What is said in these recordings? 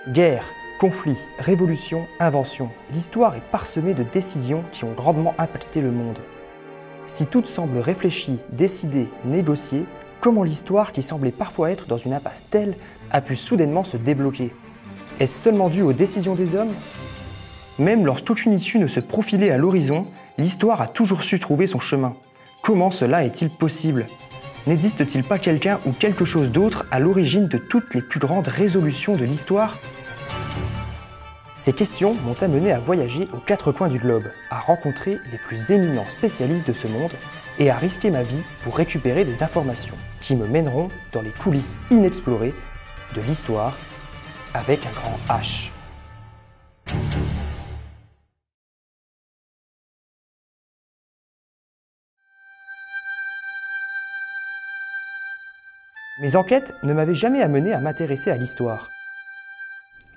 Guerre, conflits, révolutions, inventions, l'histoire est parsemée de décisions qui ont grandement impacté le monde. Si toutes semblent réfléchies, décidées, négociées, comment l'histoire, qui semblait parfois être dans une impasse telle, a pu soudainement se débloquer? Est-ce seulement dû aux décisions des hommes? Même lorsqu'aucune issue ne se profilait à l'horizon, l'histoire a toujours su trouver son chemin. Comment cela est-il possible? N'existe-t-il pas quelqu'un ou quelque chose d'autre à l'origine de toutes les plus grandes résolutions de l'histoire? Ces questions m'ont amené à voyager aux quatre coins du globe, à rencontrer les plus éminents spécialistes de ce monde et à risquer ma vie pour récupérer des informations qui me mèneront dans les coulisses inexplorées de l'histoire avec un grand H. Mes enquêtes ne m'avaient jamais amené à m'intéresser à l'histoire.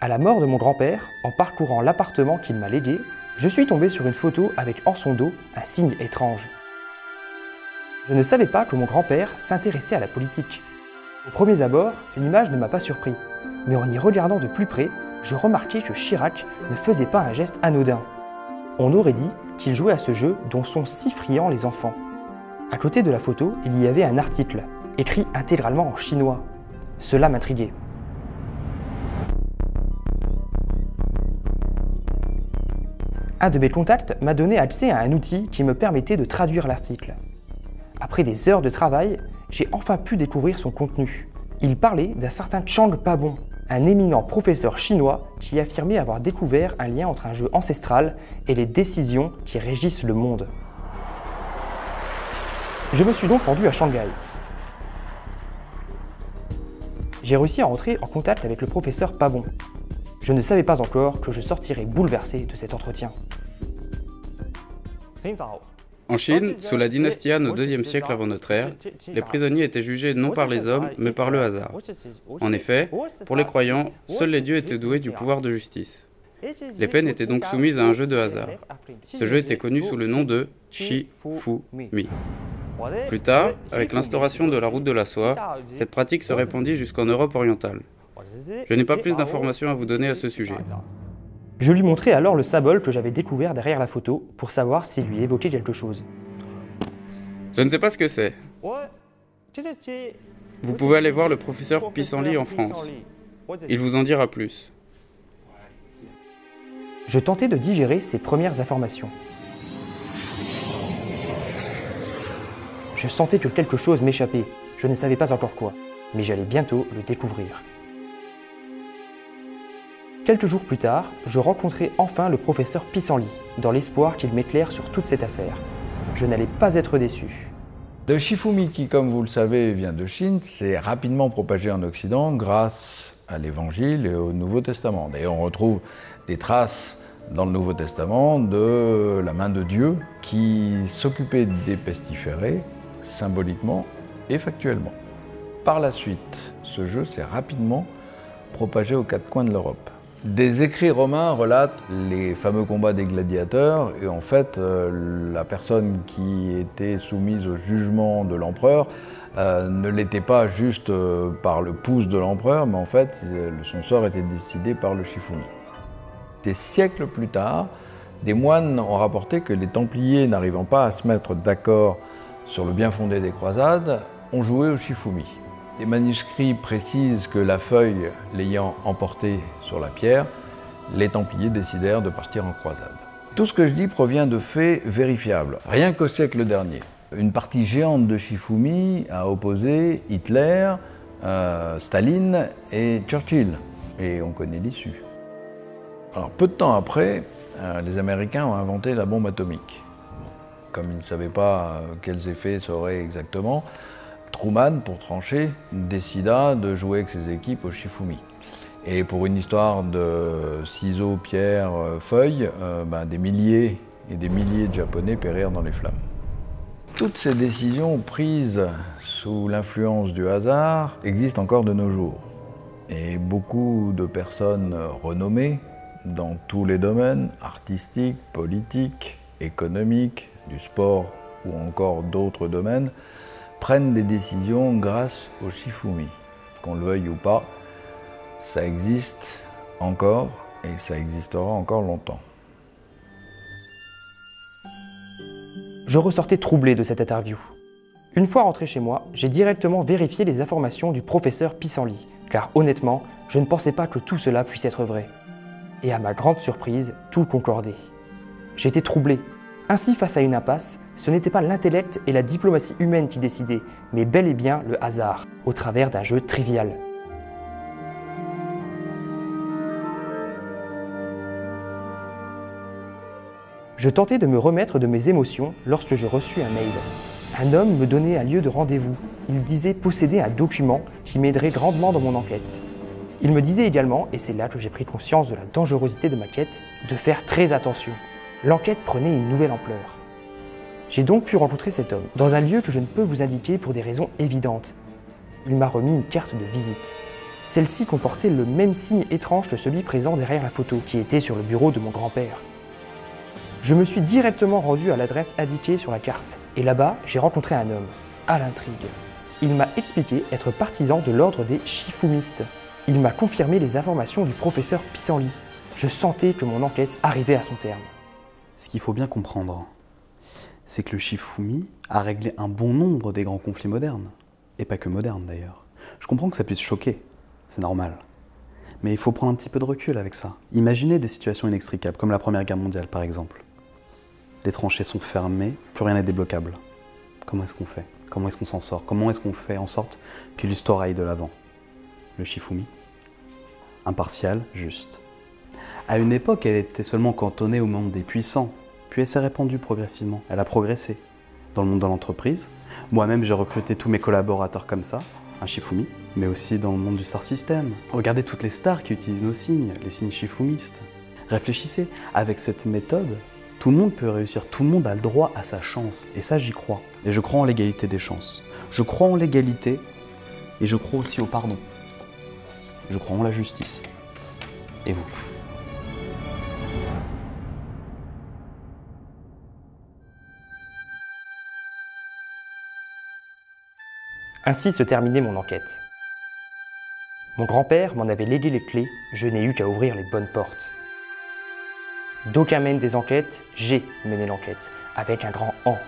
À la mort de mon grand-père, en parcourant l'appartement qu'il m'a légué, je suis tombé sur une photo avec en son dos un signe étrange. Je ne savais pas que mon grand-père s'intéressait à la politique. Au premier abord, l'image ne m'a pas surpris, mais en y regardant de plus près, je remarquai que Chirac ne faisait pas un geste anodin. On aurait dit qu'il jouait à ce jeu dont sont si friands les enfants. À côté de la photo, il y avait un article, écrit intégralement en chinois. Cela m'intriguait. Un de mes contacts m'a donné accès à un outil qui me permettait de traduire l'article. Après des heures de travail, j'ai enfin pu découvrir son contenu. Il parlait d'un certain Chang Pabon, un éminent professeur chinois qui affirmait avoir découvert un lien entre un jeu ancestral et les décisions qui régissent le monde. Je me suis donc rendu à Shanghai. J'ai réussi à entrer en contact avec le professeur Pabon. Je ne savais pas encore que je sortirais bouleversé de cet entretien. En Chine, sous la dynastie Han au IIe siècle avant notre ère, les prisonniers étaient jugés non par les hommes, mais par le hasard. En effet, pour les croyants, seuls les dieux étaient doués du pouvoir de justice. Les peines étaient donc soumises à un jeu de hasard. Ce jeu était connu sous le nom de Shi-Fu-Mi. Plus tard, avec l'instauration de la route de la soie, cette pratique se répandit jusqu'en Europe orientale. Je n'ai pas plus d'informations à vous donner à ce sujet. Je lui montrai alors le symbole que j'avais découvert derrière la photo pour savoir s'il lui évoquait quelque chose. Je ne sais pas ce que c'est. Vous pouvez aller voir le professeur Pissenlit en France. Il vous en dira plus. Je tentais de digérer ces premières informations. Je sentais que quelque chose m'échappait. Je ne savais pas encore quoi, mais j'allais bientôt le découvrir. Quelques jours plus tard, je rencontrai enfin le professeur Pissenlit, dans l'espoir qu'il m'éclaire sur toute cette affaire. Je n'allais pas être déçu. Le Shifumi, qui, comme vous le savez, vient de Chine, s'est rapidement propagé en Occident grâce à l'Évangile et au Nouveau Testament. D'ailleurs, on retrouve des traces dans le Nouveau Testament de la main de Dieu qui s'occupait des pestiférés, symboliquement et factuellement. Par la suite, ce jeu s'est rapidement propagé aux quatre coins de l'Europe. Des écrits romains relatent les fameux combats des gladiateurs et en fait, la personne qui était soumise au jugement de l'empereur ne l'était pas juste par le pouce de l'empereur, mais en fait, son sort était décidé par le Shifumi. Des siècles plus tard, des moines ont rapporté que les Templiers, n'arrivant pas à se mettre d'accord sur le bien fondé des croisades, ont joué au Shifumi. Les manuscrits précisent que la feuille l'ayant emporté sur la pierre, les Templiers décidèrent de partir en croisade. Tout ce que je dis provient de faits vérifiables. Rien qu'au siècle dernier, une partie géante de Shifumi a opposé Hitler, Staline et Churchill. Et on connaît l'issue. Alors peu de temps après, les Américains ont inventé la bombe atomique. Comme ils ne savaient pas quels effets ça aurait exactement, Truman, pour trancher, décida de jouer avec ses équipes au Shifumi. Et pour une histoire de ciseaux, pierres, feuilles, des milliers et des milliers de Japonais périrent dans les flammes. Toutes ces décisions prises sous l'influence du hasard existent encore de nos jours. Et beaucoup de personnes renommées dans tous les domaines, artistiques, politiques, économiques, du sport ou encore d'autres domaines, prennent des décisions grâce au Shifumi. Qu'on le veuille ou pas, ça existe encore et ça existera encore longtemps. Je ressortais troublé de cette interview. Une fois rentré chez moi, j'ai directement vérifié les informations du professeur Pissenlit, car honnêtement, je ne pensais pas que tout cela puisse être vrai. Et à ma grande surprise, tout concordait. J'étais troublé. Ainsi, face à une impasse, ce n'était pas l'intellect et la diplomatie humaine qui décidaient, mais bel et bien le hasard, au travers d'un jeu trivial. Je tentais de me remettre de mes émotions lorsque j'ai reçu un mail. Un homme me donnait un lieu de rendez-vous. Il disait posséder un document qui m'aiderait grandement dans mon enquête. Il me disait également, et c'est là que j'ai pris conscience de la dangerosité de ma quête, de faire très attention. L'enquête prenait une nouvelle ampleur. J'ai donc pu rencontrer cet homme, dans un lieu que je ne peux vous indiquer pour des raisons évidentes. Il m'a remis une carte de visite. Celle-ci comportait le même signe étrange que celui présent derrière la photo, qui était sur le bureau de mon grand-père. Je me suis directement rendu à l'adresse indiquée sur la carte, et là-bas, j'ai rencontré un homme, à l'intrigue. Il m'a expliqué être partisan de l'ordre des Shifumistes. Il m'a confirmé les informations du professeur Pissenlit. Je sentais que mon enquête arrivait à son terme. Ce qu'il faut bien comprendre, c'est que le Shifumi a réglé un bon nombre des grands conflits modernes, et pas que modernes d'ailleurs. Je comprends que ça puisse choquer, c'est normal. Mais il faut prendre un petit peu de recul avec ça. Imaginez des situations inextricables, comme la Première Guerre mondiale par exemple. Les tranchées sont fermées, plus rien n'est débloquable. Comment est-ce qu'on fait? Comment est-ce qu'on s'en sort? Comment est-ce qu'on fait en sorte que l'histoire aille de l'avant? Le Shifumi, impartial, juste. À une époque, elle était seulement cantonnée au monde des puissants, puis elle s'est répandue progressivement. Elle a progressé dans le monde de l'entreprise. Moi-même, j'ai recruté tous mes collaborateurs comme ça, un Shifumi, mais aussi dans le monde du star system. Regardez toutes les stars qui utilisent nos signes, les signes Shifumistes. Réfléchissez, avec cette méthode, tout le monde peut réussir, tout le monde a le droit à sa chance. Et ça, j'y crois. Et je crois en l'égalité des chances. Je crois en l'égalité et je crois aussi au pardon. Je crois en la justice. Et vous? Ainsi se terminait mon enquête. Mon grand-père m'en avait légué les clés, je n'ai eu qu'à ouvrir les bonnes portes. D'aucuns mènent des enquêtes, j'ai mené l'enquête, avec un grand An.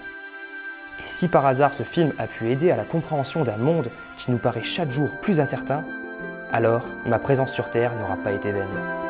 Et si par hasard ce film a pu aider à la compréhension d'un monde qui nous paraît chaque jour plus incertain, alors ma présence sur Terre n'aura pas été vaine.